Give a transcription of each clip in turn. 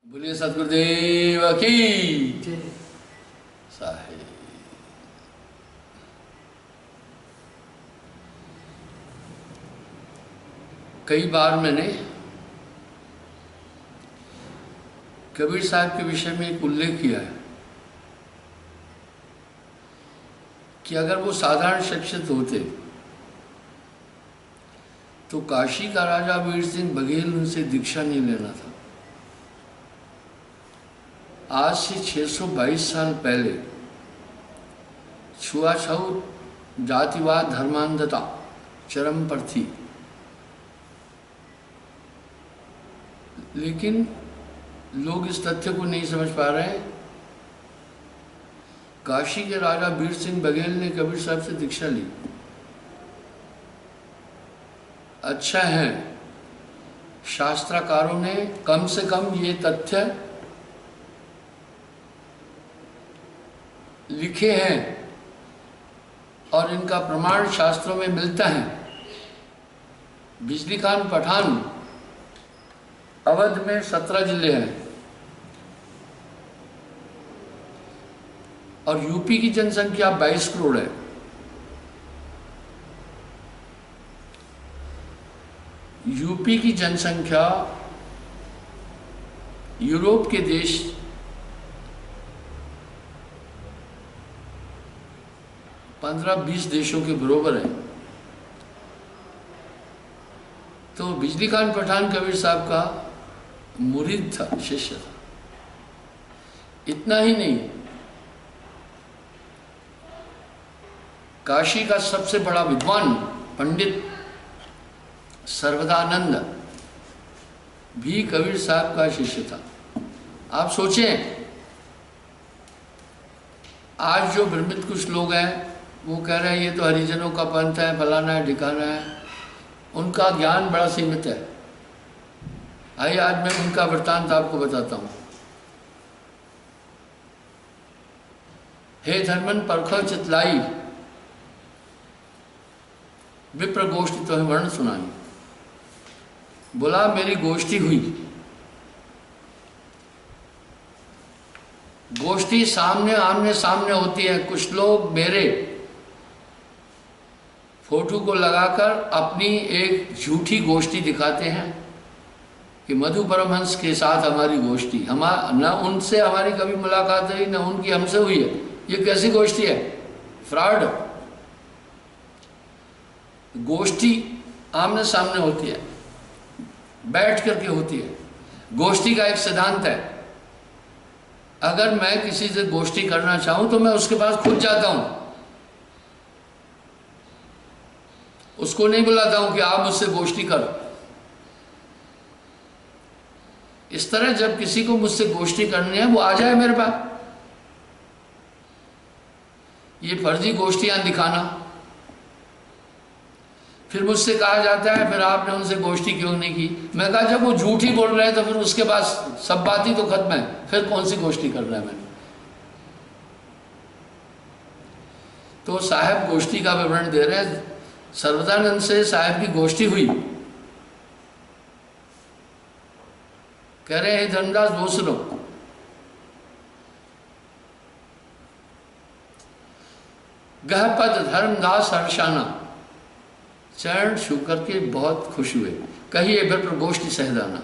बोलिए सतगुरुदेव की साहेब। कई बार मैंने कबीर साहब के विषय में एक उल्लेख किया है कि अगर वो साधारण शख्सियत होते तो काशी का राजा वीर सिंह बघेल उनसे दीक्षा नहीं लेना था। आज से 622 साल पहले छुआछूत, जातिवाद, धर्मांधता चरम पर थी, लेकिन लोग इस तथ्य को नहीं समझ पा रहे हैं। काशी के राजा वीर सिंह बघेल ने कबीर साहब से दीक्षा ली। अच्छा है, शास्त्रकारों ने कम से कम ये तथ्य लिखे हैं और इनका प्रमाण शास्त्रों में मिलता है। बिजली खान पठान अवध में 17 जिले हैं और यूपी की जनसंख्या 22 करोड़ है। यूपी की जनसंख्या यूरोप के देश 15-20 देशों के बराबर है। तो बिजली खान पठान कबीर साहब का मुरीद था, शिष्य था। इतना ही नहीं, काशी का सबसे बड़ा विद्वान पंडित सर्वदानंद भी कबीर साहब का शिष्य था। आप सोचें, आज जो भ्रमित कुछ लोग हैं वो कह रहे हैं ये तो हरिजनों का पंथ है, फलाना है, ठिकाना है, उनका ज्ञान बड़ा सीमित है। आइए आज मैं उनका वृत्तांत आपको बताता हूँ। हे धर्मन परखो चितलाई, विप्र गोष्ठी तो है वर्ण सुनाई। बोला मेरी गोष्ठी हुई। गोष्ठी सामने आमने सामने होती है। कुछ लोग मेरे फोटो को लगाकर अपनी एक झूठी गोष्ठी दिखाते हैं कि मधु परमहंस के साथ हमारी गोष्ठी, न उनसे हमारी कभी मुलाकात हुई, न उनकी हमसे हुई है। ये कैसी गोष्ठी है? फ्रॉड। गोष्ठी आमने सामने होती है, बैठ करके होती है। गोष्ठी का एक सिद्धांत है, अगर मैं किसी से गोष्ठी करना चाहूं तो मैं उसके पास खुद जाता हूं, उसको नहीं बुलाता हूं कि आप मुझसे गोष्ठी करो। इस तरह जब किसी को मुझसे गोष्ठी करनी है वो आ जाए मेरे पास। ये फर्जी गोष्ठियां दिखाना, फिर मुझसे कहा जाता है फिर आपने उनसे गोष्ठी क्यों नहीं की। मैं कहा जब वो झूठी बोल रहे हैं तो फिर उसके पास सब बात ही तो खत्म है, फिर कौन सी गोष्ठी कर रहा है मैंने। तो साहब गोष्ठी का विवरण दे रहे हैं। सर्वदानंद से साहब की गोष्ठी हुई। कह रहे हैं धर्मदास वो सुनो, गहपद धर्मदास हर्षाना, चरण छू करके बहुत खुश हुए। कहिए विप्र गोष्ठी सहदाना।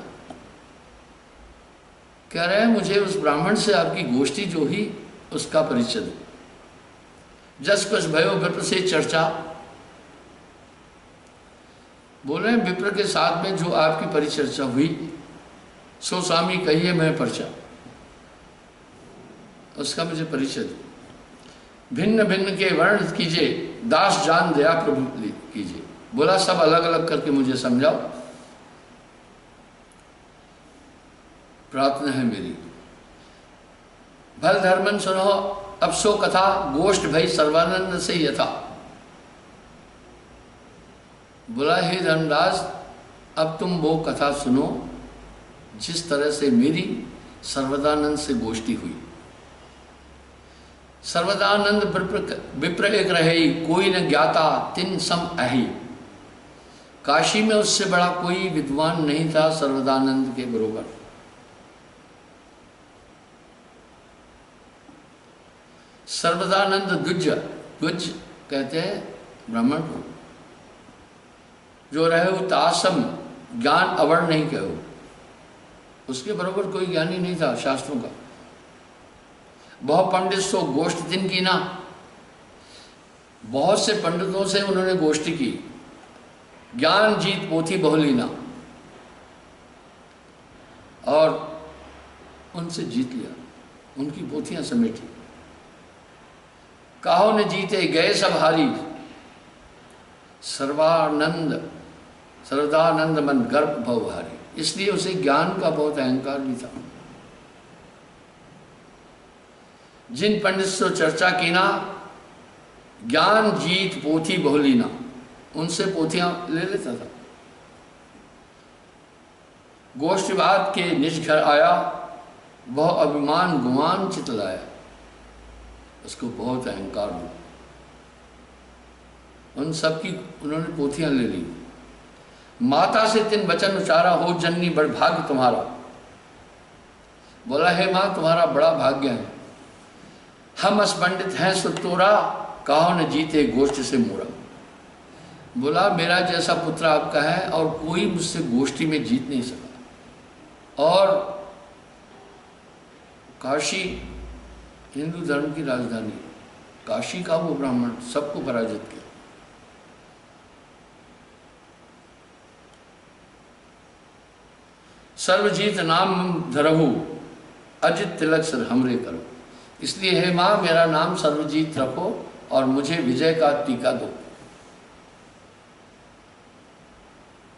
कह रहे हैं मुझे उस ब्राह्मण से आपकी गोष्ठी जो ही उसका परिचय दो। जस कुछ भयो विप्र से चर्चा। बोले विप्र के साथ में जो आपकी परिचर्चा हुई सो स्वामी कहिए मैं पर्चा, उसका मुझे परिचय दो। भिन्न भिन्न के वर्ण कीजिए, दास जान दया प्रभु कीजिए। बोला सब अलग अलग करके मुझे समझाओ, प्रार्थना है मेरी। भल धर्मन सुनो अब सो कथा, गोष्ठ भई सर्वानंद से यथा। बोला हे धर्मदास अब तुम वो कथा सुनो जिस तरह से मेरी सर्वदानंद से गोष्ठी हुई। सर्वदानंद विप्र एक रहे, कोई न ज्ञाता तिन सम अहि। काशी में उससे बड़ा कोई विद्वान नहीं था सर्वदानंद के बरोबर। सर्वदानंद दुज, दुज कहते हैं ब्राह्मण को, जो रहे हो तासम, ज्ञान अवर्ण नहीं कहो। उसके बराबर कोई ज्ञानी नहीं था शास्त्रों का। बहुत पंडित सो गोष्ठ दिन की ना, बहुत से पंडितों से उन्होंने गोष्ठी की, ज्ञान जीत पोथी बहुलीना, और उनसे जीत लिया, उनकी पोथियां समेटी। काहो ने जीते गए सब हारी, सर्वानंद सर्वदानंद मन गर्भ भवहारी। इसलिए उसे ज्ञान का बहुत अहंकार भी था। जिन पंडित से चर्चा की ना, ज्ञान जीत पोथी बहुलीना, उनसे पोथियां ले लेता था। गोष्ठीवाद के निज घर आया, वह अभिमान गुमान चित लाया। उसको बहुत अहंकार हुआ। उन सब की उन्होंने पोथियां ले ली। माता से तीन वचन उचारा, हो जननी बड़ भाग्य तुम्हारा। बोला, हे माँ तुम्हारा बड़ा भाग्य है, हम अस पंडित हैं सुतोरा, काहो न जीते गोष्ठ से मोरा। बोला, मेरा जैसा पुत्र आपका है और कोई मुझसे गोष्ठी में जीत नहीं सका। और काशी हिंदू धर्म की राजधानी, काशी का वो ब्राह्मण सबको पराजित किया। सर्वजीत नाम धरहु, अजित तिलक सर हमरे करो। इसलिए हे माँ मेरा नाम सर्वजीत रखो और मुझे विजय का टीका दो।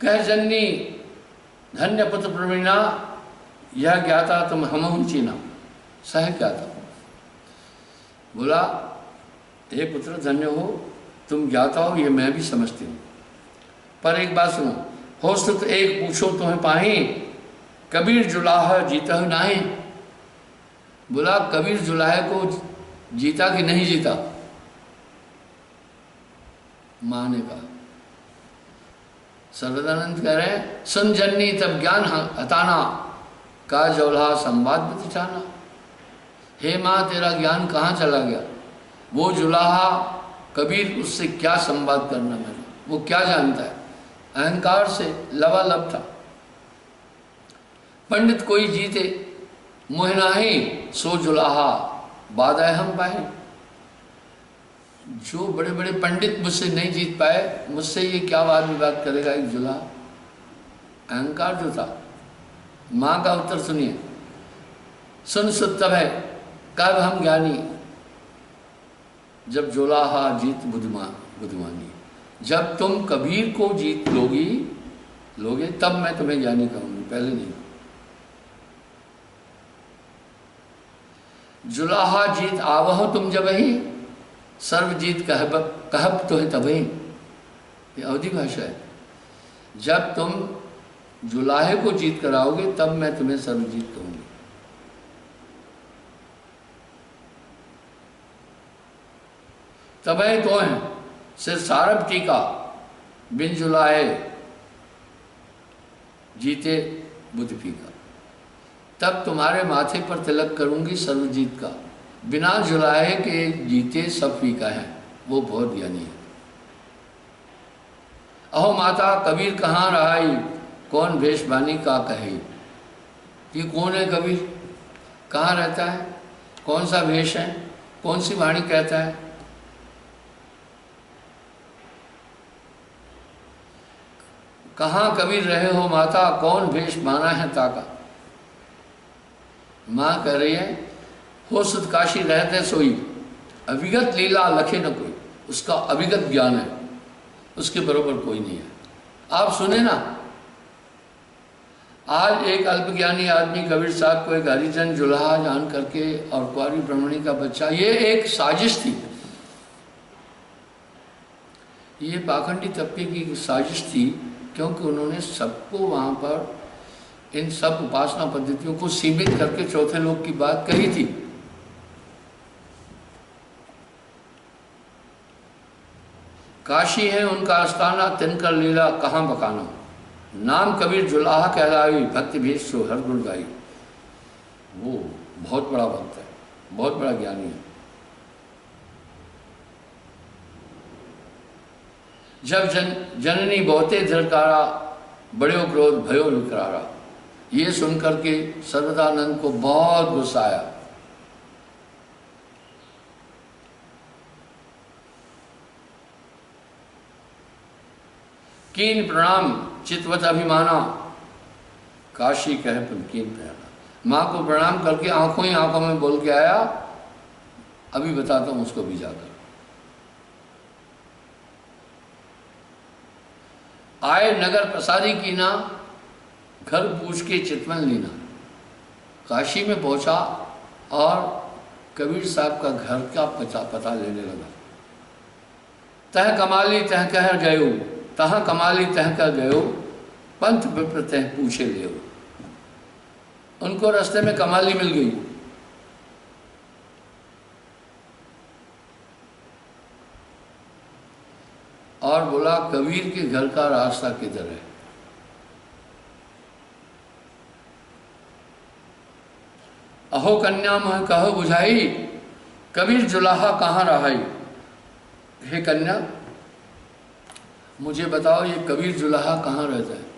कह जननी धन्य पुत्र प्रवीणा, यह ज्ञाता तुम हमहु चीना। सह ज्ञाता, बोला, हे पुत्र धन्य हो, तुम ज्ञाता हो, ये मैं भी समझती हूँ। पर एक बात सुनो, हो सुत एक पूछो तुम्हें पाही, कबीर जुलाह जीता ही नाही। बोला, कबीर जुलाहे को जीता कि नहीं जीता? माँ ने कहा। सर्वदानंद कह रहे हैं, सुन जननी तब ज्ञान हताना, का जौला संवाद बिचाना। हे माँ तेरा ज्ञान कहाँ चला गया? वो जुलाहा कबीर, उससे क्या संवाद करना मैंने, वो क्या जानता है? अहंकार से लबालब था। पंडित कोई जीते मोह नाही, सो जुलाहा बाधाए हम पाए। जो बड़े बड़े पंडित मुझसे नहीं जीत पाए, मुझसे ये क्या वाद विवाद करेगा एक जुलाहा? अहंकार जो था। माँ का उत्तर सुनिए, सुन सुत तब है कब हम ज्ञानी, जब जुलाहा जीत बुद्धमानी। जब तुम कबीर को जीत लोगे तब मैं तुम्हें ज्ञानी कहूंगी, पहले नहीं। जुलाहा जीत आवहो तुम जब ही, सर्वजीत कहब तो है तभी। ये अवधि भाषा है। जब तुम जुलाहे को जीत कर आओगे तब मैं तुम्हें सर्वजीत कहूंगी। तब तो है सिर सारब टीका, बिन जुलाहे जीते बुद्ध फीका। तब तुम्हारे माथे पर तिलक करूंगी सर्वजीत का, बिना जुलाहे के जीते सब फीका है। वो बहुत ज्ञानी है। अहो माता कबीर कहाँ रहाई, कौन भेषवानी का कहे। ये कौन है कबीर? कहाँ रहता है? कौन सा भेष है? कौन सी वाणी कहता है? कहाँ कबीर रहे हो माता, कौन भेष माना है ताका। माँ कह रही है, हो सुध काशी रहते सोई, अविगत लीला लखे न कोई। उसका अविगत ज्ञान है, उसके बरोबर कोई नहीं है। आप सुने ना, आज एक अल्पज्ञानी आदमी कबीर साहब को एक हरिजन जुलाहा जान करके और कुंवारी ब्राह्मणी का बच्चा, ये एक साजिश थी। ये पाखंडी तबके की साजिश थी, क्योंकि उन्होंने सबको वहाँ पर इन सब उपासना पद्धतियों को सीमित करके चौथे लोक की बात कही थी। काशी है उनका आस्थाना, तिनकर लीला कहाँ बकाना। नाम कबीर जुलाहा कहलाई, भक्ति भेष सो हर गुण गाई। वो बहुत बड़ा भक्त है, बहुत बड़ा ज्ञानी है। जब जननी बहुते धरकारा, बड़ो क्रोध भयो विकरारा। ये सुनकर के सर्वदानंद को बहुत गुस्सा आया। कीन प्रणाम चितवत अभिमाना, काशी कह पुलकीन प्यारा। माँ को प्रणाम करके आंखों ही आंखों में बोल के आया, अभी बताता हूं उसको भी जाकर। आए नगर प्रसादी कीना, घर पूछ के चितवन लीना। काशी में पहुंचा और कबीर साहब का घर का पता लेने लगा। तह कमाली तह कह गयो, तह कमाली तह कह गयो, पंथ विप्र तह पूछे ले। उनको रास्ते में कमाली मिल गई। और बोला कबीर के घर का रास्ता किधर है। अहो कन्या मोह कहो बुझाई, कबीर जुलाहा कहाँ रहाई। हे कन्या मुझे बताओ ये कबीर जुलाहा कहाँ रहता है।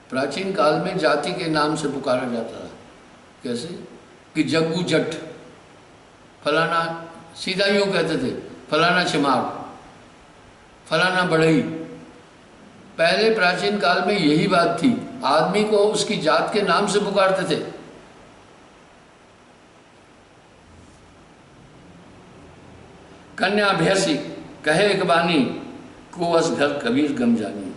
प्राचीन काल में जाति के नाम से पुकारा जाता था। कैसे कि जग्गू जट, फलाना, सीधा यूँ कहते थे, फलाना चिमार, फलाना बढ़ई। पहले प्राचीन काल में यही बात थी, आदमी को उसकी जात के नाम से पुकारते थे। कन्या भैसी कहे एक बानी, कुवस घर कबीर गम जानी।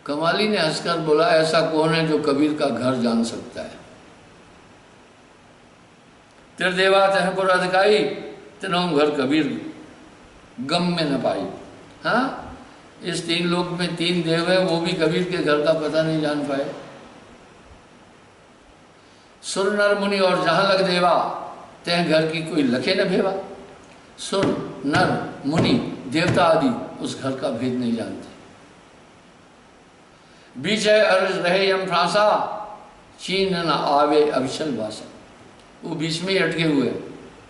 कमाली ने हंसकर बोला ऐसा कौन है जो कबीर का घर जान सकता है। त्रिदेवा तहपुर अधिकाई, तीनों घर कबीर गम में न पाई। हाँ, इस तीन लोक में तीन देव है, वो भी कबीर के घर का पता नहीं जान पाए। सुर नर मुनि और जहां लग देवा, तह घर की कोई लखे न भेवा। सुर नर मुनि देवता आदि उस घर का भेद नहीं जानते। बीच है अर्ज रहे यम फ्रांसा, चीन न आवे अविचल भाषा। वो बीच में ही अटके हुए,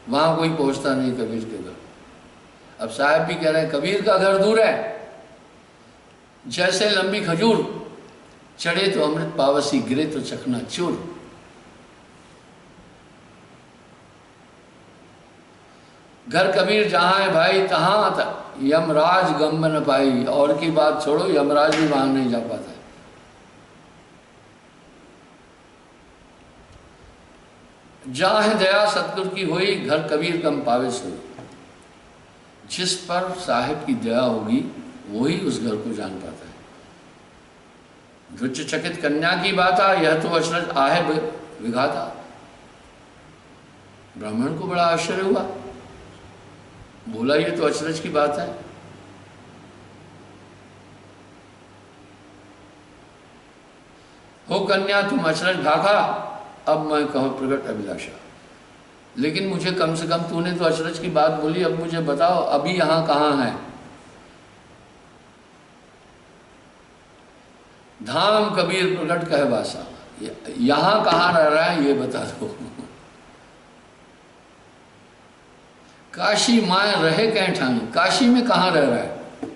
वहां कोई पहुंचता नहीं कबीर के घर। अब साहब भी कह रहे हैं कबीर का घर दूर है, जैसे लंबी खजूर, चढ़े तो अमृत पावसी, गिरे तो चकना चूर। घर कबीर जहां है भाई तहां तक यमराज गम न पाई। और की बात छोड़ो, यमराज भी वहां नहीं जा पाता। जहां है दया सतगुरु की हुई, घर कबीर गम पावे सोई। जिस पर साहिब की दया होगी वही उस घर को जान पाता है। रुच चकित कन्या की बात आ, यह तो अचरज आहे विघाता। ब्राह्मण को बड़ा आश्चर्य हुआ, बोला ये तो अचरज की बात है। हो कन्या तुम अचरज भागा, अब मैं कहूं प्रगट अभिलाषा। लेकिन मुझे कम से कम तूने तो अचरज की बात बोली, अब मुझे बताओ अभी यहां कहां है। धाम कबीर प्रगट कहे वासा, यहां कहां रह रहा है ये बता दो। काशी माए रहे कहीं ठानी, काशी में कहां रह रहा है।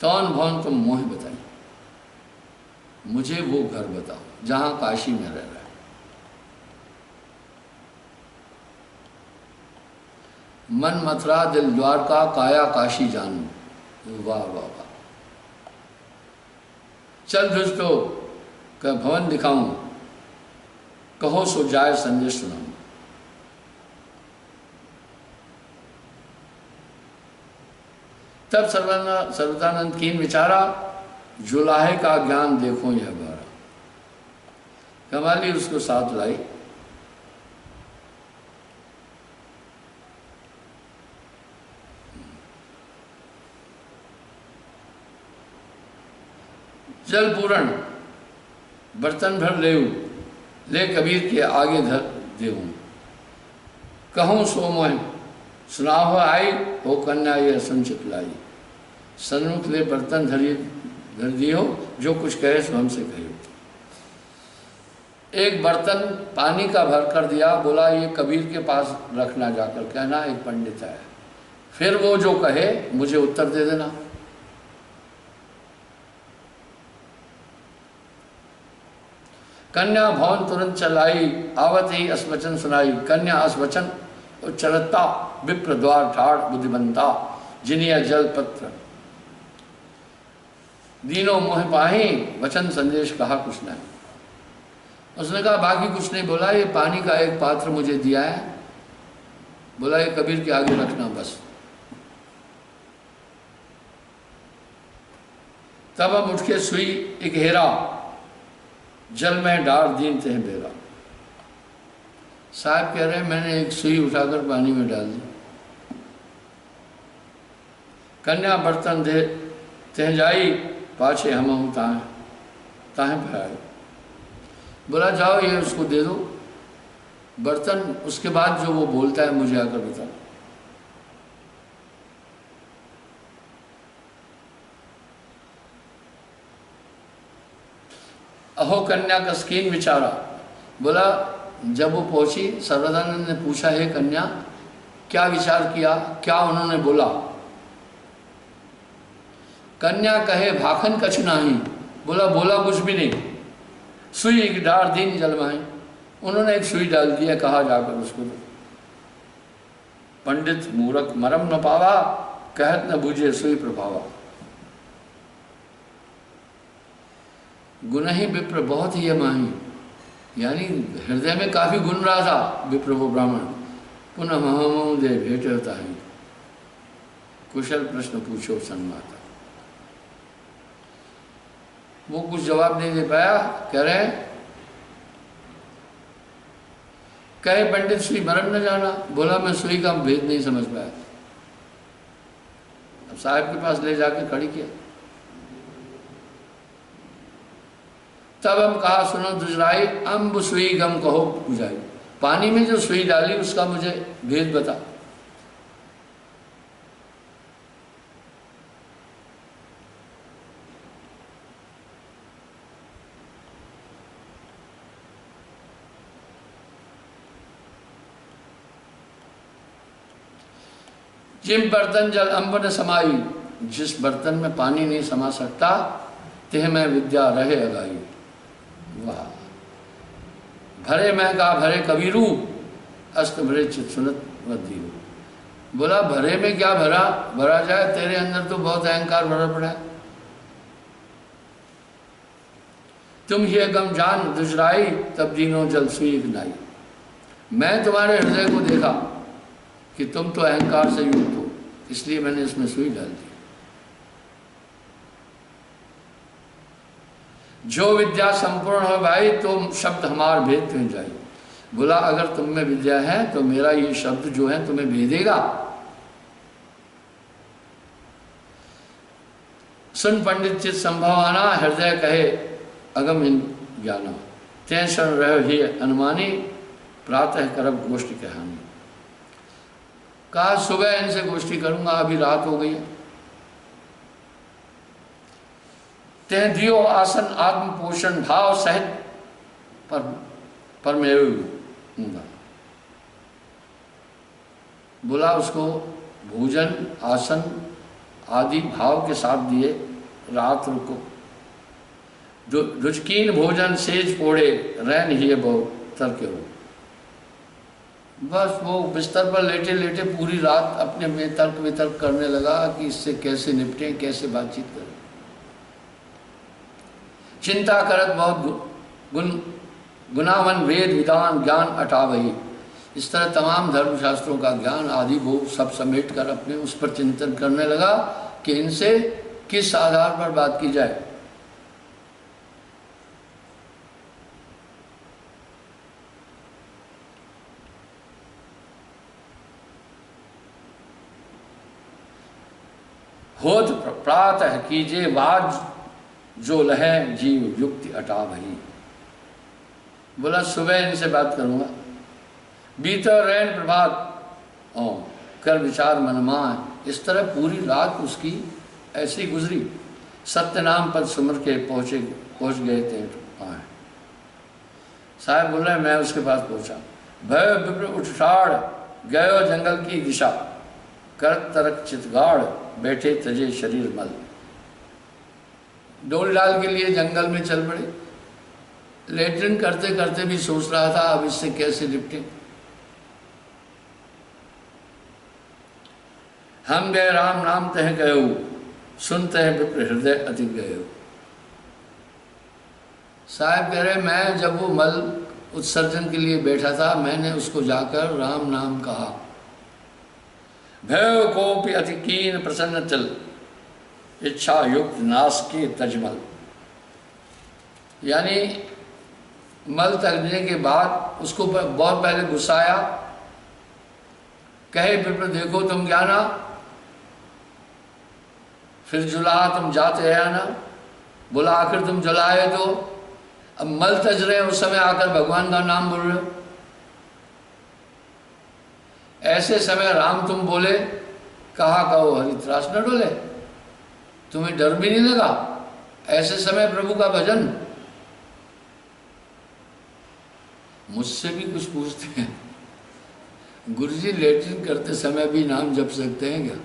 तौन भवन तुम मोह बताइए, मुझे वो घर बताओ जहां काशी में रह रहा है। मन मथुरा दिल द्वारका, काया काशी जानू। वाह वाह वाह। चल धुज तो का भवन दिखाऊं, कहो सो जाए संदेश सुनाऊं। तब सर्वदानंद कीन विचारा, जुलाहे का ज्ञान देखो यह बारा। कमाली उसको साथ लाई। जल पूरण बर्तन भर ले कबीर के आगे धर देऊं। कहूँ सो मोह सुनाव आई, हो कन्या ये संचित लाई। सन्मुख ले बर्तन धर दियो, जो कुछ कहे सो हमसे कहो। एक बर्तन पानी का भर कर दिया, बोला ये कबीर के पास रखना जाकर, कहना एक पंडित है, फिर वो जो कहे मुझे उत्तर दे देना। कन्या भवन तुरंत चलाई, आवत ही अस्वचन सुनाई। कन्या अस्वचन चलता, विप्र द्वार ठाड़ बुद्धिमंता। जिनिया जल पत्र दीनों मोह पाही, वचन संदेश कहा कुछ नहीं। उसने कहा बाकी कुछ नहीं बोला, ये पानी का एक पात्र मुझे दिया है, बोला ये कबीर के आगे रखना बस। तब हम उठ के सुई एक हेरा, जल में डार दीनते हैं बेरा। साहब कह रहे हैं मैंने एक सुई उठाकर पानी में डाल दी। कन्या बर्तन दे तह जाई, पाछे हम ताहे ताहे पाए। बोला जाओ ये उसको दे दो बर्तन, उसके बाद जो वो बोलता है मुझे आकर बता। अहो कन्या कस्कीन विचारा। बोला जब वो पहुंची, सर्वदानंद ने पूछा हे कन्या क्या विचार किया, क्या उन्होंने बोला। कन्या कहे भाखन कछ नाही। बोला बोला कुछ भी नहीं। सुई एक डार दीन जलमाई, उन्होंने एक सुई डाल दिया, कहा जाकर उसको दो। पंडित मूरख मरम न पावा, कहत न बूझे सुई प्रभावा। गुण ही विप्र बहुत ही माही, यानी हृदय में काफी गुण रहा था विप्र वो ब्राह्मण। पुनः महमों दे भेंट होता है, कुशल प्रश्न पूछो सन्माता। वो कुछ जवाब नहीं दे पाया। कह रहे कहे पंडित सुई मरम न जाना। बोला मैं सुई का भेद नहीं समझ पाया। अब साहब के पास ले जाके खड़ी किया। तब हम कहा सुनो दुजराई, अम्ब सुई गम कहो बुझाई। पानी में जो सुई डाली उसका मुझे भेद बता। जिम बर्तन जल अम्ब न समाई, जिस बर्तन में पानी नहीं समा सकता तेह में विद्या रहे अगाई। वाह। भरे मैं का भरे कबीरू, अस्त भरे चित सुनत वधीरू। बोला भरे में क्या भरा भरा जाए, तेरे अंदर तो बहुत अहंकार भरा पड़ा है। तुम ये गम जान दुजराई, तब दीनो जल सुई नाई। मैं तुम्हारे हृदय को देखा कि तुम तो अहंकार से युक्त हो, इसलिए मैंने इसमें सुई डाल दी। जो विद्या संपूर्ण हो भाई, तो शब्द हमार भेद क्यों जाए। बोला अगर तुम में विद्या है तो मेरा ये शब्द जो है तुम्हें भेदेगा। सुन पंडित चित संभावना, हृदय कहे अगम इन ज्ञाना। तै शरण रहो ही अनुमानी, प्रातः करब गोष्ठी कहानी। कहा सुबह इनसे गोष्ठी करूंगा, अभी रात हो गई है। तह दियो आसन आत्म पोषण भाव सहित पर बोला उसको भोजन आसन आदि भाव के साथ दिए। रात रुको, रुचकीन भोजन सेज पोड़े, रैन ही बहु तरके हो। बस वो बिस्तर पर लेटे लेटे पूरी रात अपने में तर्क वितर्क करने लगा कि इससे कैसे निपटे, कैसे बातचीत करें। चिंता करत बहुत गुनावन वेद विधान ज्ञान अटावही। इस तरह तमाम धर्मशास्त्रों का ज्ञान आदि वो सब समेट कर अपने उस पर चिंतन करने लगा कि इनसे किस आधार पर बात की जाए। होत प्रातः कीजे वाज, जो लहे जीव युक्ति अटा भई। बोला सुबह इनसे बात करूंगा, बीतर रैन प्रभात ओ कर विचार मनमान। इस तरह पूरी रात उसकी ऐसी गुजरी। सत्य नाम पद सुमर के पहुंच गए थे आए। साहब बोल रहे मैं उसके पास पहुंचा। भय विप्र उठाड़ गयो जंगल की दिशा। कर तरक चितगाड़, बैठे तजे शरीर मल। डोल डाल के लिए जंगल में चल पड़े। लेटरिन करते करते भी सोच रहा था अब इससे कैसे निपटे। हम गए राम नाम तह गयो, सुनते हैं विप्र हृदय अति गयो। साहब कह रहे मैं जब वो मल उत्सर्जन के लिए बैठा था, मैंने उसको जाकर राम नाम कहा। भय कोपि अति कीन प्रसन्न चल, इच्छा युक्त नाश के तजमल। यानी मल तगने के बाद उसको बहुत पहले गुस्साया। कहे विप्र देखो तुम क्या ना, फिर जुलाहा तुम जाते हैं ना। बोला आखिर तुम जलाए तो, अब मल तज रहे उस समय आकर भगवान का नाम बोल रहे हो। ऐसे समय राम तुम बोले, कहा कहो हरि त्रास न डोले। तुम्हें डर भी नहीं लगा ऐसे समय प्रभु का भजन। मुझसे भी कुछ पूछते हैं, गुरुजी लेटरिन करते समय भी नाम जप सकते हैं क्या?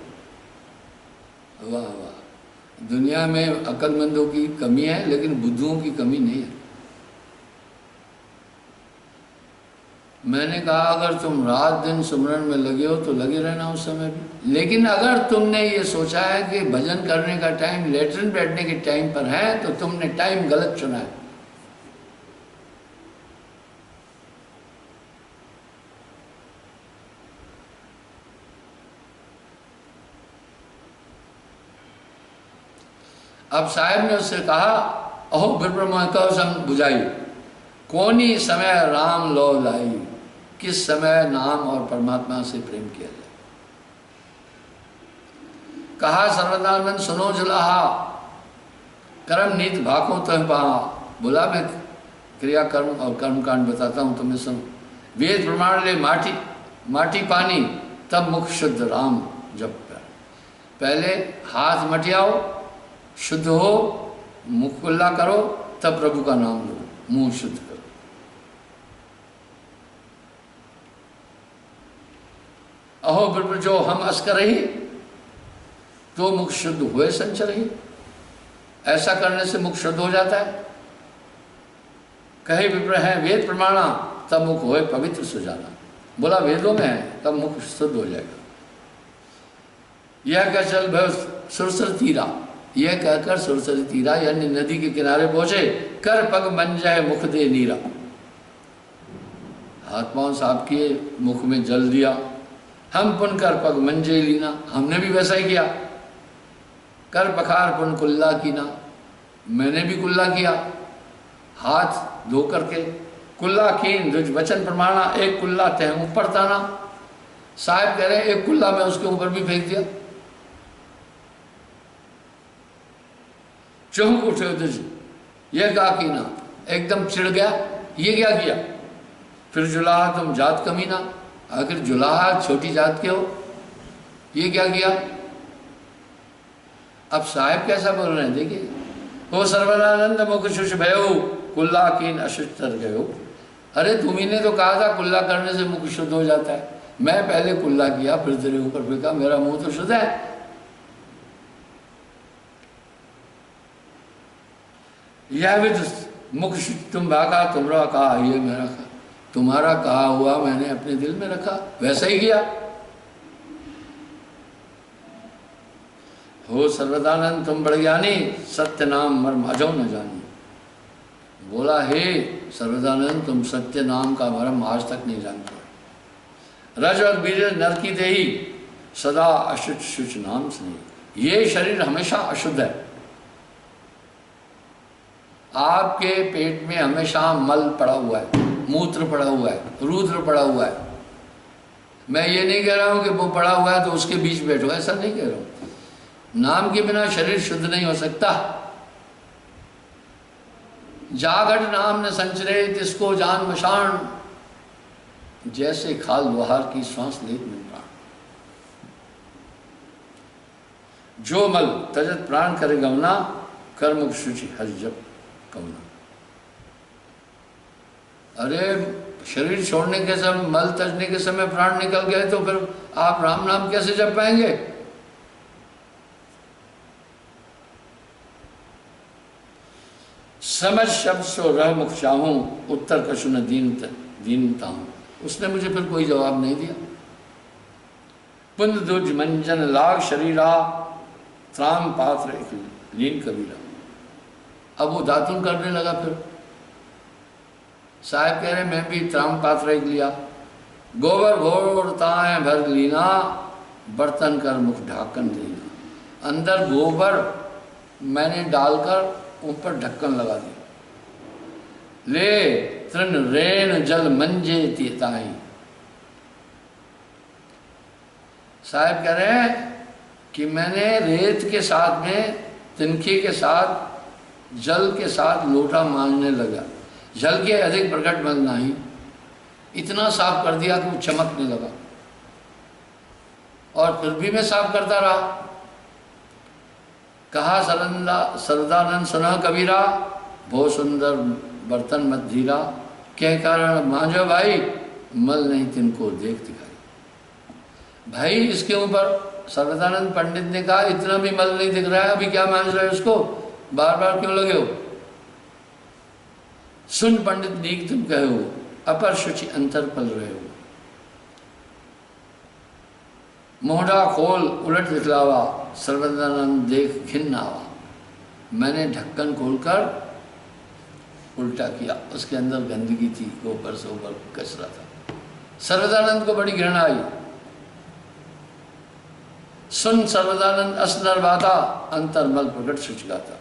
वाह वाह, दुनिया में अक्लमंदों की कमी है लेकिन बुद्धुओं की कमी नहीं है। मैंने कहा अगर तुम रात दिन सुमरन में लगे हो तो लगे रहना उस समय भी, लेकिन अगर तुमने ये सोचा है कि भजन करने का टाइम लेटरिन बैठने के टाइम पर है तो तुमने टाइम गलत चुना है। अब साहब ने उससे कहा अहो विप्र कहो सम बुझाई, कौनी समय राम लो लाई। किस समय नाम और परमात्मा से प्रेम किया जाए। कहा सर्वदानंद सुनो जुलाहा, कर्म नीत भाको तुम पहा। बोला मैं क्रिया कर्म और कर्म कांड बताता हूं तुम्हें सुनो। वेद प्रमाण ले माटी माटी पानी, तब मुख शुद्ध राम जप कर। पहले हाथ मटियाओ, शुद्ध हो, मुख कुल्ला करो, तब प्रभु का नाम लो, मुंह शुद्ध करो। अहो विप्र जो हम अस्कर रही, तो मुख शुद्ध हुए संचर ही। ऐसा करने से मुख शुद्ध हो जाता है। कहे विप्र है वेद प्रमाणा, तब मुख होए पवित्र सुजाना। बोला वेदों में है तब मुख शुद्ध हो जाएगा। यह कह चल भय सुरसर तीरा, यह कहकर सुरसरी तीरा यानी नदी के किनारे पहुंचे। कर पग बन जाए मुख दे नीरा। हाथ पांव साफ किए, मुख में जल दिया। हम पुन कर पग मंजे लीना, हमने भी वैसा ही किया। कर पखार पुन कुल्ला कीना, मैंने भी कुल्ला किया। हाथ धो करके कुल्ला कीन दुज वचन प्रमाणा, एक कुल्ला तह ऊपर ताना। साहब कह रहे एक कुल्ला मैं उसके ऊपर भी फेंक दिया। चौंक उठे दुज, यह का कीना, एकदम चिढ़ गया, ये क्या किया। फिर जुलाहा तुम जात कमीना, आखिर जुलाहा छोटी जात के हो, ये क्या किया। अब साहब कैसा बोल रहे हैं देखिए। हो सर्वनानंद मुख शुष भयो, कुल्ला कीन अशुच तर गयो। अरे तुम्ही ने तो कहा था कुल्ला करने से मुख शुद्ध हो जाता है। मैं पहले कुल्ला किया फिर तेरे ऊपर फेंका, मेरा मुंह तो शुद्ध है। यह भी मुख तुम भागा तुमरा कहा, ये मेरा कहा, तुम्हारा कहा हुआ मैंने अपने दिल में रखा, वैसा ही किया। हो सर्वदानंद तुम बड़ ज्ञानी, सत्य नाम मर्म अजो न जानी। बोला हे सर्वदानंद तुम सत्य नाम का मर्म आज तक नहीं जानते। रज और बीज नर की देही, सदा अशुच शुच नाम स्नेह। ये शरीर हमेशा अशुद्ध है। आपके पेट में हमेशा मल पड़ा हुआ है, मूत्र पड़ा हुआ है, रुद्र पड़ा हुआ है। मैं ये नहीं कह रहा हूं कि वो पड़ा हुआ है तो उसके बीच बैठो, ऐसा नहीं कह रहा हूं। नाम के बिना शरीर शुद्ध नहीं हो सकता। जागट नाम न संचरे तिसको जान मशान, जैसे खाल लोहार की श्वास लेत में प्राण। जो मल तजत प्राण करे गमना, कर्म शुचि हरि जप कमना। अरे शरीर छोड़ने के समय, मल तजने के समय प्राण निकल गए तो फिर आप राम नाम कैसे जप पाएंगे? समझ शब्द सो रह मुख चाहूं, उत्तर कछु न दीनता हूं। उसने मुझे फिर कोई जवाब नहीं दिया। पुंज दुज मंजन लाग शरीरा, त्राम पात्र लीन कबीरा। अब वो दातुन करने लगा। फिर साहब कह रहे मैं भी त्राम पात्र एक लिया, गोबर घोर ताए भर लीना, बर्तन कर मुख ढाकन देना। अंदर गोबर मैंने डालकर ऊपर ढक्कन लगा दिया। ले तृण रेण जल मंजे तीताई। साहब कह रहे हैं कि मैंने रेत के साथ में, तिनके के साथ, जल के साथ लोटा मांजने लगा। जल के अधिक प्रकट मल नहीं, इतना साफ कर दिया कि वो चमकने लगा। और फिर भी मैं साफ करता रहा। कहा सरदानंद सुना कबीरा, बहुत सुंदर बर्तन मत धीरा, क्या कारण मांझो भाई, मल नहीं तिनको देख दिखाई। भाई इसके ऊपर सर्वदानंद पंडित ने कहा इतना भी मल नहीं दिख रहा है, अभी क्या मांझ रहे हो उसको, बार बार क्यों लगे हो? सुन पंडित नीक तुम कहे हो, अपर शुचि अंतर पल रहे हो। मोहडा खोल उलट दिखलावा, सर्वदानंद देख घिन आवा। मैंने ढक्कन खोलकर उल्टा किया, उसके अंदर गंदगी थी, ऊपर से ऊपर कचरा था। सर्वदानंद को बड़ी घृणा आई। सुन सर्वदानंद असनर बाता, अंतर्मल प्रकट शुचगाता।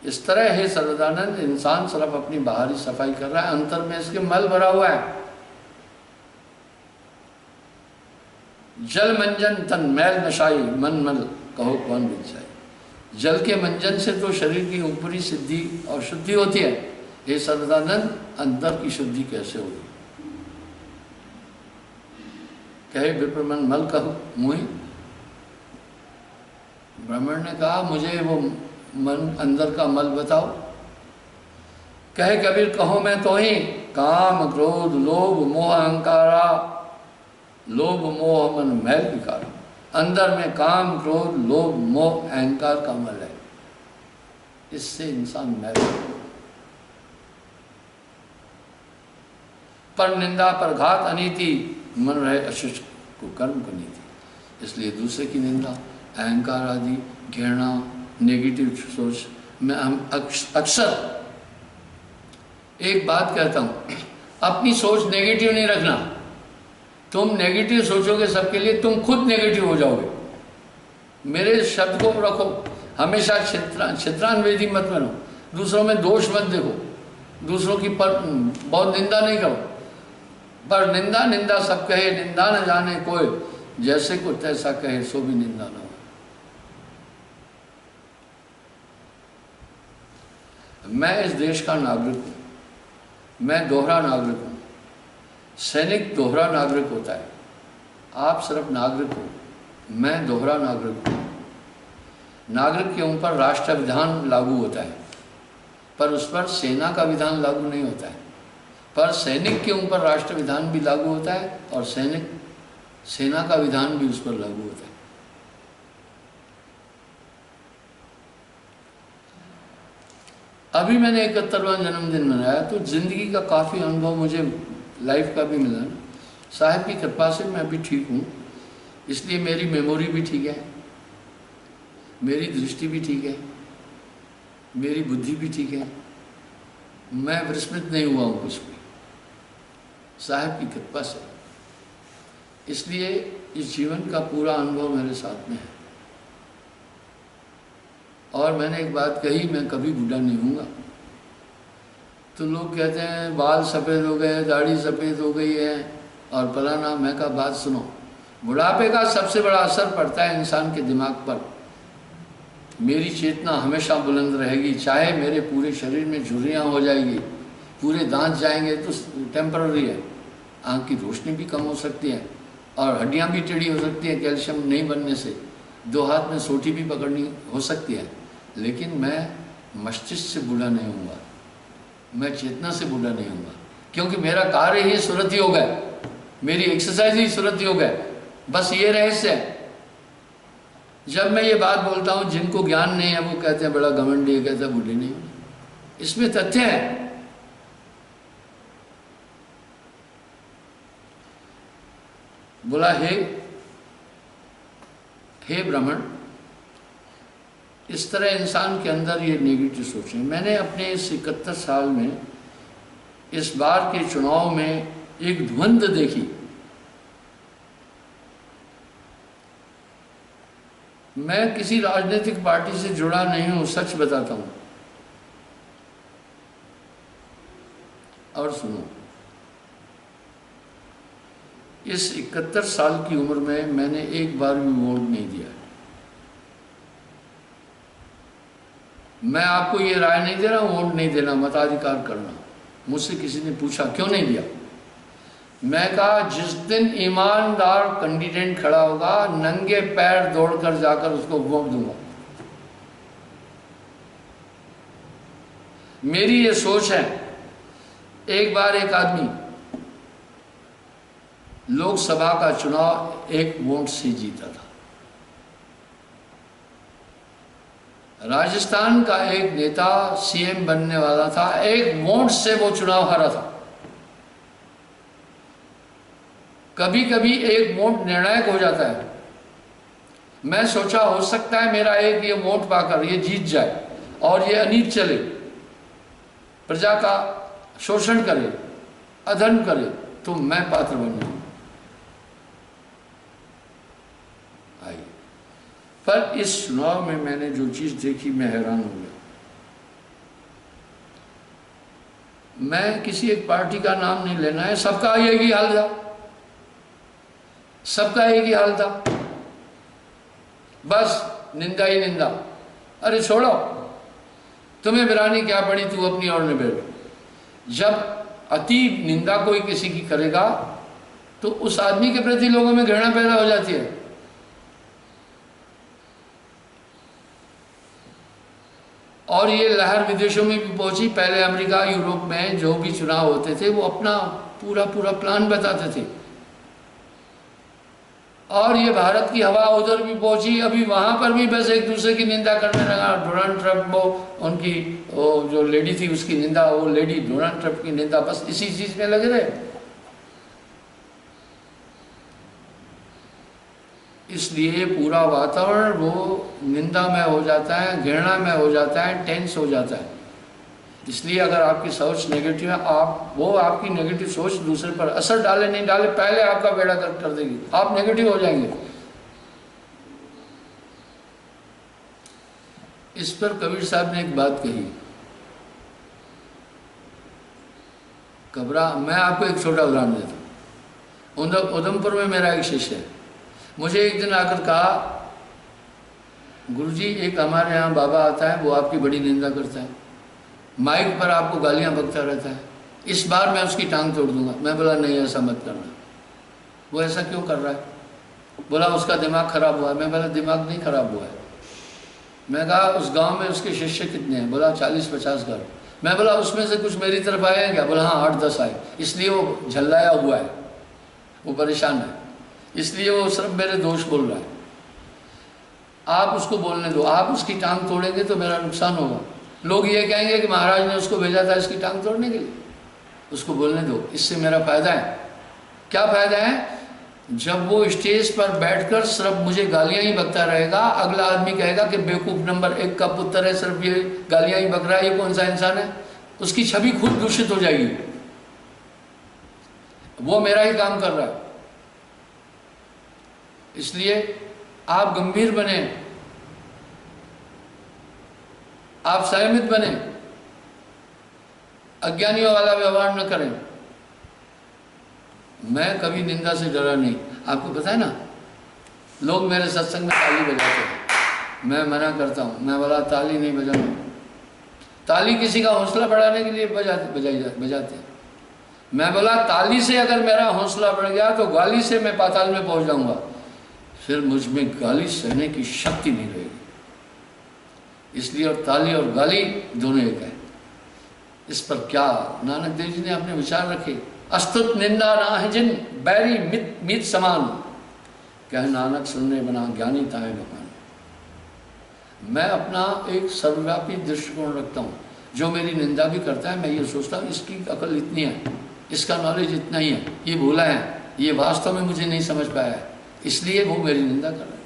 इस तरह हे सर्वदानंद, इंसान सिर्फ अपनी बाहरी सफाई कर रहा है, अंतर में इसके मल भरा हुआ है। जल मंजन तन मैल नशाई, मन मल कहो कौन बिचाई। जल के मंजन से तो शरीर की ऊपरी सिद्धि और शुद्धि होती है, हे सर्वदानंद अंदर की शुद्धि कैसे होगी? कहे विप्रमन मल कहो मुहि। ब्राह्मण ने कहा मुझे वो मन अंदर का मल बताओ। कहे कबीर कहो मैं तो ही, काम क्रोध लोभ मोह अहंकारा, लोभ मोह मन मैल विकार। अंदर में काम क्रोध लोभ मोह अहंकार का मल है, इससे इंसान मैल। पर निंदा पर घात अनीति, मन रहे अशुच को कर्म को नीति। इसलिए दूसरे की निंदा, अहंकार आदि, घृणा, नेगेटिव सोच में हम अक्सर एक बात कहता हूं, अपनी सोच नेगेटिव नहीं रखना। तुम नेगेटिव सोचोगे सबके लिए, तुम खुद नेगेटिव हो जाओगे। मेरे शब्द को रखो, हमेशा चित्रान्वेदी मत बनो, दूसरों में दोष मत देखो, दूसरों की बहुत निंदा नहीं करो। पर निंदा निंदा सब कहे, निंदा न जाने कोई, जैसे को तैसा कहे सो भी निंदा न हो। मैं इस देश का नागरिक हूं, मैं दोहरा नागरिक हूं। सैनिक दोहरा नागरिक होता है, आप सिर्फ नागरिक हो, मैं दोहरा नागरिक हूं। नागरिक के ऊपर राष्ट्र विधान लागू होता है, पर उस पर सेना का विधान लागू नहीं होता है। पर सैनिक के ऊपर राष्ट्र विधान भी लागू होता है, और सेना का विधान भी उस पर लागू होता है। अभी मैंने 71वां जन्मदिन मनाया, तो जिंदगी का काफ़ी अनुभव मुझे लाइफ का भी मिला। साहब की कृपा से मैं भी ठीक हूँ, इसलिए मेरी मेमोरी भी ठीक है, मेरी दृष्टि भी ठीक है, मेरी बुद्धि भी ठीक है, मैं विस्मृत नहीं हुआ हूँ कुछ भी, साहब की कृपा से। इसलिए इस जीवन का पूरा अनुभव मेरे साथ में है। और मैंने एक बात कही, मैं कभी बूढ़ा नहीं हूँगा। तो लोग कहते हैं बाल सफ़ेद हो गए, दाढ़ी सफ़ेद हो गई है और फलाना। मैं का बात सुनो, बुढ़ापे का सबसे बड़ा असर पड़ता है इंसान के दिमाग पर। मेरी चेतना हमेशा बुलंद रहेगी, चाहे मेरे पूरे शरीर में झुर्रियाँ हो जाएगी, पूरे दांत जाएंगे तो टेम्पररी है, आँख की रोशनी भी कम हो सकती है और हड्डियाँ भी टेढ़ी हो सकती हैं कैल्शियम नहीं बनने से, 2 हाथ में सोटी भी पकड़नी हो सकती है, लेकिन मैं मस्तिष्क से बूढ़ा नहीं हूँगा। मैं चेतना से बूढ़ा नहीं होऊंगा, क्योंकि मेरा कार्य ही सुरत योग है, मेरी एक्सरसाइज ही सुरत योग है। बस ये रहस्य है। जब मैं ये बात बोलता हूँ, जिनको ज्ञान नहीं है वो कहते हैं बड़ा घमंडी है, कहते हैं बूढ़े नहीं होंगे। इसमें तथ्य है। बोला, हे ब्राह्मण, इस तरह इंसान के अंदर ये नेगेटिव सोच है। मैंने अपने इस 71 साल में इस बार के चुनाव में एक द्वंद्व देखी। मैं किसी राजनीतिक पार्टी से जुड़ा नहीं हूं, सच बताता हूं। और सुनो, इस 71 साल की उम्र में मैंने एक बार भी वोट नहीं दिया। मैं आपको ये राय नहीं दे रहा हूं वोट नहीं देना, मताधिकार करना। मुझसे किसी ने पूछा क्यों नहीं दिया, मैं कहा जिस दिन ईमानदार कैंडिडेट खड़ा होगा, नंगे पैर दौड़कर जाकर उसको वोट दूंगा। मेरी ये सोच है। एक बार एक आदमी लोकसभा का चुनाव एक वोट से जीता था। राजस्थान का एक नेता सीएम बनने वाला था, एक वोट से वो चुनाव हारा था। कभी कभी एक वोट निर्णायक हो जाता है। मैं सोचा हो सकता है मेरा एक ये वोट पाकर ये जीत जाए और ये अनीत चले, प्रजा का शोषण करे, अधर्म करे, तो मैं पात्र बन जाऊं। पर इस चुनाव में मैंने जो चीज देखी, मैं हैरान हो गया। मैं किसी एक पार्टी का नाम नहीं लेना है, सबका एक ही हाल था, सबका एक ही हाल था, बस निंदा ही निंदा। अरे छोड़ो, तुम्हें बिरानी क्या पड़ी, तू अपनी ओर निबेड़। जब अति निंदा कोई किसी की करेगा तो उस आदमी के प्रति लोगों में घृणा पैदा हो जाती है। और ये लहर विदेशों में भी पहुंची। पहले अमेरिका, यूरोप में जो भी चुनाव होते थे वो अपना पूरा प्लान बताते थे, और ये भारत की हवा उधर भी पहुंची। अभी वहां पर भी बस एक दूसरे की निंदा करने लगा। डोनाल्ड ट्रंप, वो उनकी वो जो लेडी थी उसकी निंदा, वो लेडी डोनाल्ड ट्रंप की निंदा, बस इसी चीज में लगे रहे। इसलिए पूरा वातावरण वो निंदा में हो जाता है, घृणा में हो जाता है, टेंस हो जाता है। इसलिए अगर आपकी सोच नेगेटिव है, आपकी नेगेटिव सोच दूसरे पर असर डाले नहीं डाले, पहले आपका बेड़ा गर्क कर देगी, आप नेगेटिव हो जाएंगे। इस पर कबीर साहब ने एक बात कही। मैं आपको एक छोटा उदाहरण देता हूँ। उधमपुर में मेरा एक शिष्य है, मुझे एक दिन आकर कहा, गुरुजी एक हमारे यहाँ बाबा आता है, वो आपकी बड़ी निंदा करता है, माइक पर आपको गालियाँ बकता रहता है, इस बार मैं उसकी टांग तोड़ दूंगा। मैं बोला नहीं, ऐसा मत करना। वो ऐसा क्यों कर रहा है? बोला उसका दिमाग खराब हुआ है। मैं बोला दिमाग नहीं खराब हुआ है। मैं कहा उस गांव में उसके शिष्य कितने हैं? बोला 40-50 घर। मैं बोला उसमें से कुछ मेरी तरफ आए हैं क्या? बोला हाँ 8-10 आए। इसलिए वो झल्लाया हुआ है, वो परेशान है, इसलिए वो सिर्फ मेरे दोष बोल रहा है। आप उसको बोलने दो, आप उसकी टांग तोड़ेंगे तो मेरा नुकसान होगा। लोग ये कहेंगे कि महाराज ने उसको भेजा था इसकी टांग तोड़ने के लिए। उसको बोलने दो, इससे मेरा फायदा है। क्या फायदा है? जब वो स्टेज पर बैठकर सिर्फ मुझे गालियां ही बकता रहेगा, अगला आदमी कहेगा कि बेवकूफ नंबर 1 का पुत्र है, सिर्फ ये गालियां ही बक रहा है, ये कौन सा इंसान है? उसकी छवि खुद दूषित हो जाएगी। वो मेरा ही काम कर रहा है। इसलिए आप गंभीर बने, आप संयमित बने, अज्ञानियों वाला व्यवहार न करें। मैं कभी निंदा से डरा नहीं। आपको पता है ना, लोग मेरे सत्संग में ताली बजाते हैं, मैं मना करता हूँ। मैं बोला ताली नहीं बजाना। ताली किसी का हौसला बढ़ाने के लिए बजाते हैं। मैं बोला ताली से अगर मेरा हौसला बढ़ गया तो गाली से मैं पाताल में पहुंच जाऊंगा, फिर मुझ में गाली सहने की शक्ति नहीं रहेगी। इसलिए और ताली और गाली दोनों एक है। इस पर क्या नानक देव जी ने अपने विचार रखे। अस्तुत निंदा ना है जिन बैरी मित मित समान, कह नानक सुनने बना ज्ञानी ताए भगवान। मैं अपना एक सर्वव्यापी दृष्टिकोण रखता हूँ। जो मेरी निंदा भी करता है मैं ये सोचता हूँ इसकी अकल इतनी है, इसका नॉलेज इतना ही है, ये भूला है, ये वास्तव में मुझे नहीं समझ पाया है, इसलिए वो मेरी निंदा कर रहा है।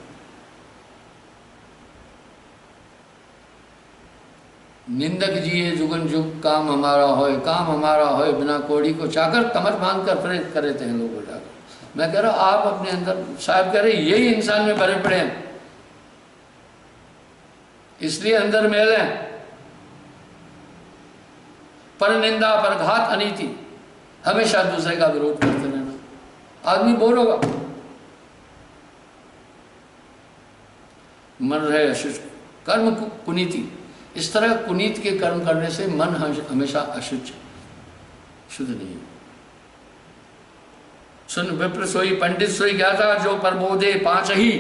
निंदक जिए जुगन जुग काम हमारा होए, काम हमारा होए बिना कोड़ी को चाकर, कमर बांध कर प्रेरित करे थे लोगों को जाकर। मैं कह रहा हूँ आप अपने अंदर, साहब कह रहे यही इंसान में भरे पड़े हैं, इसलिए अंदर मेल है। पर निंदा पर घात अनीति, हमेशा दूसरे का विरोध करते रहना। आदमी बोर होगा, मन रहे अशुद्ध, कर्म कुनीति। इस तरह कुनीत के कर्म करने से मन हमेशा अशुद्ध, शुद्ध नहीं। सुन विप्र सोई पंडित सोई ज्ञाता, जो प्रबोधे पांच ही।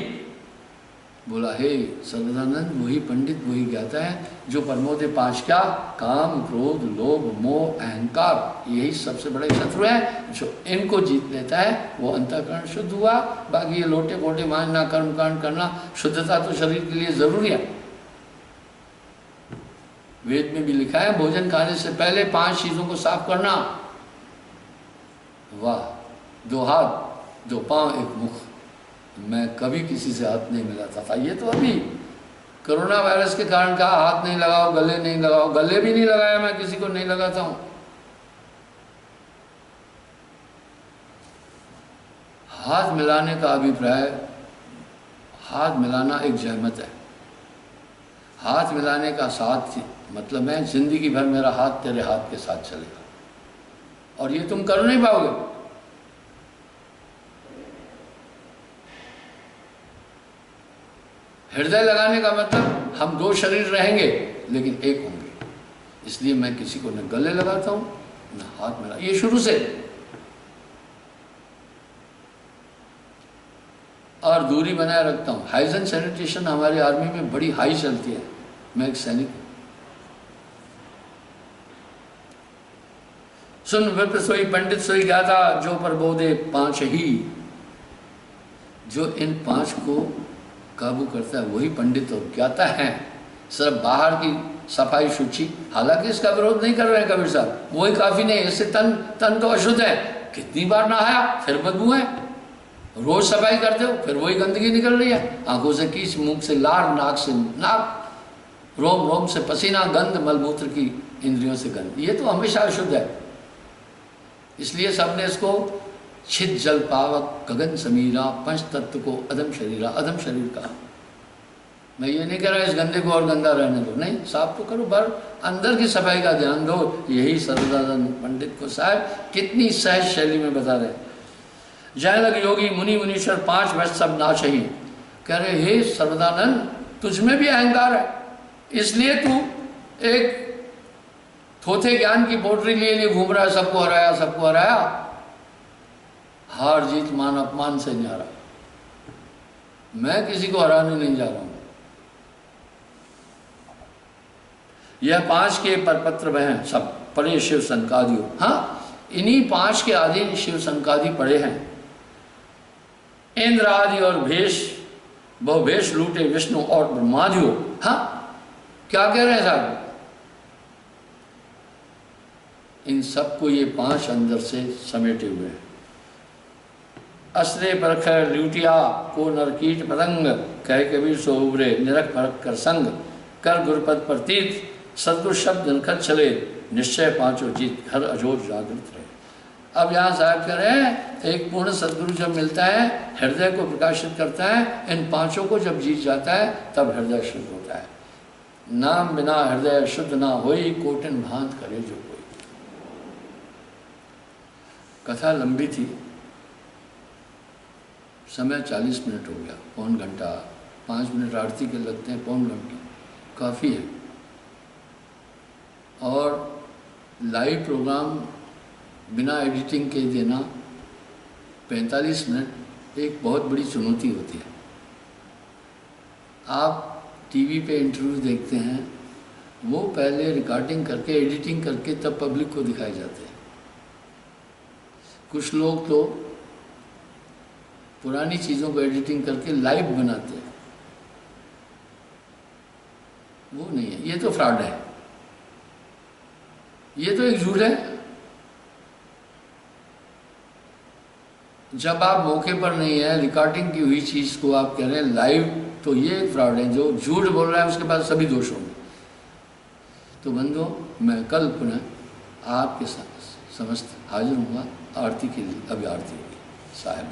बोला हे सर्वदानंद, वही पंडित वही ज्ञाता है जो प्रमोदे पांच, क्या? काम क्रोध लोभ मोह अहंकार, यही सबसे बड़े शत्रु है। जो इनको जीत लेता है वो अंतःकरण शुद्ध हुआ। बाकी ये लोटे पोटे मांझना कर्म कांड करना, शुद्धता तो शरीर के लिए जरूरी है। वेद में भी लिखा है भोजन खाने से पहले 5 चीजों को साफ करना। वाह, 2 हाथ 2 पांव 1 मुख। मैं कभी किसी से हाथ नहीं मिलाता था, ये तो अभी कोरोना वायरस के कारण कहा हाथ नहीं लगाओ, गले नहीं लगाओ, गले भी नहीं लगाया, मैं किसी को नहीं लगाता हूं। हाथ मिलाने का अभिप्राय, हाथ मिलाना एक जहमत है। हाथ मिलाने का साथ मतलब मैं जिंदगी भर मेरा हाथ तेरे हाथ के साथ चलेगा, और ये तुम कर नहीं पाओगे। हृदय लगाने का मतलब हम 2 शरीर रहेंगे लेकिन एक होंगे, इसलिए मैं किसी को न गले लगाता हूं न हाथ मिला, ये शुरू से। और दूरी बनाए रखता हूं। हाइजीन सैनिटेशन हमारी आर्मी में बड़ी हाई चलती है। मैं एक सैनिक हूं। सुन विप्र सोई पंडित सोई ज्ञाता, जो प्रबोधे 5 ही। जो इन 5 को काबू करता है वही पंडित और ज्ञाता है। सिर्फ बाहर की सफाई शुचि, हालांकि इसका विरोध नहीं कर रहे हैं कबीर साहब, वही काफी नहीं। इससे तन तो अशुद्ध है, कितनी बार नहाया फिर बदबू है, रोज सफाई करते हो फिर वही गंदगी निकल रही है। आंखों से कीच, मुंह से लार, नाक से नाक, रोम रोम से पसीना, गंध, मलमूत्र की इंद्रियों से गंध, ये तो हमेशा अशुद्ध है। इसलिए सबने इसको छिद जल पावक गगन समीरा, पंच तत्व को अदम शरीरा, अदम शरीर का। मैं ये नहीं कह रहा इस गंदे को और गंदा रहने दो, नहीं, साफ तो करो, पर अंदर की सफाई का ध्यान दो। यही सर्वदानंद पंडित को साहब कितनी सहज शैली में बता रहे। जय लग योगी मुनि मुनीश्वर 5 वर्ष सब ना चाहिए। कह रहे हे सर्वदानंद, तुझमें भी अहंकार है, इसलिए तू एक थोथे ज्ञान की पोटरी लिए घूम रहा है, सबको हराया सबको हराया। हार जीत मान अपमान से नहीं आ रहा, मैं किसी को हराने नहीं जा रहा हूं। यह 5 के परपत्र वह हैं सब, पढ़े शिव संकादियों। हाँ, इन्हीं 5 के आदि शिव संकादि पढ़े हैं। इंद्र आदि और भेष, बहु भेष लूटे विष्णु और ब्रह्मादियों। हाँ, क्या कह रहे हैं साहब? इन सबको ये 5 अंदर से समेटे हुए हैं। अस्त्रे परखर लूटिया को नरकीट पतंग, कह कबीर सो उबरे निरख परख कर संग, कर गुरपद प्रतीत सदगुरु शब्द नखत चले, निश्चय 5 जीत घर अजोर जागृत रहे। अब यहाँ साहब कह रहे हैं एक पूर्ण सदगुरु जब मिलता है, हृदय को प्रकाशित करता है, इन 5 को जब जीत जाता है तब हृदय शुद्ध होता है। नाम बिना हृदय शुद्ध ना होई, कोटिन भांत करे जो कोई। कथा लंबी थी, समय 40 मिनट हो गया, पौन घंटा, 5 मिनट आरती के लगते हैं, पौन घंटा काफ़ी है। और लाइव प्रोग्राम बिना एडिटिंग के देना 45 मिनट एक बहुत बड़ी चुनौती होती है। आप टीवी पे इंटरव्यू देखते हैं, वो पहले रिकॉर्डिंग करके एडिटिंग करके तब पब्लिक को दिखाए जाते हैं। कुछ लोग तो पुरानी चीज़ों को एडिटिंग करके लाइव बनाते हैं, वो नहीं है, ये तो फ्रॉड है, ये तो एक झूठ है। जब आप मौके पर नहीं है, रिकॉर्डिंग की हुई चीज़ को आप कह रहे हैं लाइव, तो ये एक फ्रॉड है। जो झूठ बोल रहा है उसके पास सभी दोष होंगे। तो बंधुओं, मैं कल पुनः आपके साथ समस्त हाजिर हूँगा आरती के लिए। अभी आरती होगी साहेब।